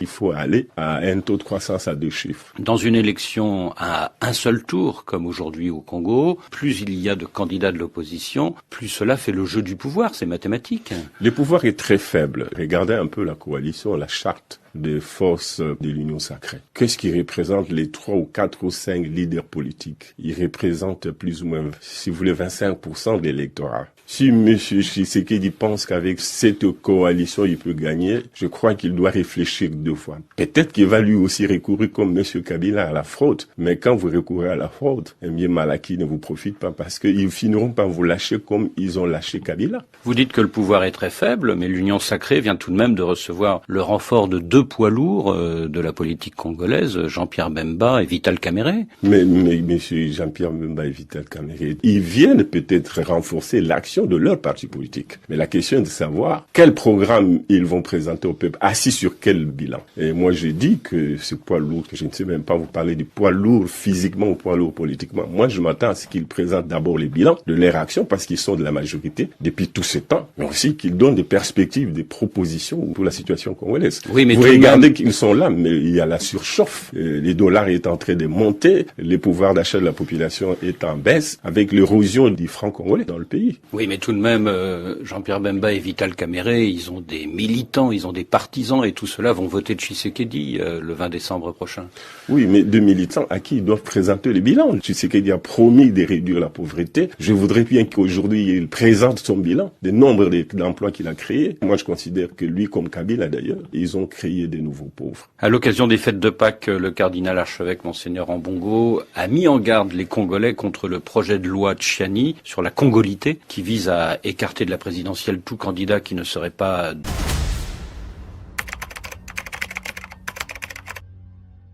Il faut aller à un taux de croissance à 2 chiffres. Dans une élection à un seul tour, comme aujourd'hui au Congo, plus il y a de candidats de l'opposition, plus cela fait le jeu du pouvoir, c'est mathématique. Le pouvoir est très faible. Regardez un peu la coalition, la charte des forces de l'Union sacrée. Qu'est-ce qui représente les 3 ou 4 ou 5 leaders politiques? Ils représentent plus ou moins, si vous voulez, 25% de l'électorat. Si M. Tshisekedi pense qu'avec cette coalition, il peut gagner, je crois qu'il doit réfléchir 2 fois. Peut-être qu'il va lui aussi recourir comme M. Kabila à la fraude. Mais quand vous recourez à la fraude, eh bien Malaki ne vous profite pas parce qu'ils finiront par vous lâcher comme ils ont lâché Kabila. Vous dites que le pouvoir est très faible, mais l'Union sacrée vient tout de même de recevoir le renfort de 2 poids lourds de la politique congolaise, Jean-Pierre Bemba et Vital Kamerhe. Mais M. Jean-Pierre Bemba et Vital Kamerhe, ils viennent peut-être renforcer l'action de leur parti politique. Mais la question est de savoir quel programme ils vont présenter au peuple, assis sur quel bilan. Et moi, je dis que ce poids lourd, que je ne sais même pas vous parler du poids lourd physiquement ou poids lourd politiquement. Moi, je m'attends à ce qu'ils présentent d'abord les bilans de leur action parce qu'ils sont de la majorité depuis tout ce temps, mais aussi qu'ils donnent des perspectives, des propositions pour la situation congolaise. Oui, mais vous regardez qu'ils sont là, mais il y a la surchauffe. Les dollars est en train de monter, le pouvoir d'achat de la population est en baisse avec l'érosion du franc congolais dans le pays. Oui, mais tout de même, Jean-Pierre Bemba et Vital Kamerhe, ils ont des militants, ils ont des partisans et tout cela vont voter Tshisekedi le 20 décembre prochain. Oui, mais de militants à qui ils doivent présenter les bilans. Tshisekedi a promis de réduire la pauvreté. Je voudrais bien qu'aujourd'hui il présente son bilan, des nombres d'emplois qu'il a créés. Moi, je considère que lui, comme Kabila d'ailleurs, ils ont créé des nouveaux pauvres. À l'occasion des fêtes de Pâques, le cardinal archevêque Monseigneur Ambongo a mis en garde les Congolais contre le projet de loi Tchiani sur la congolité qui vise à écarter de la présidentielle tout candidat qui ne serait pas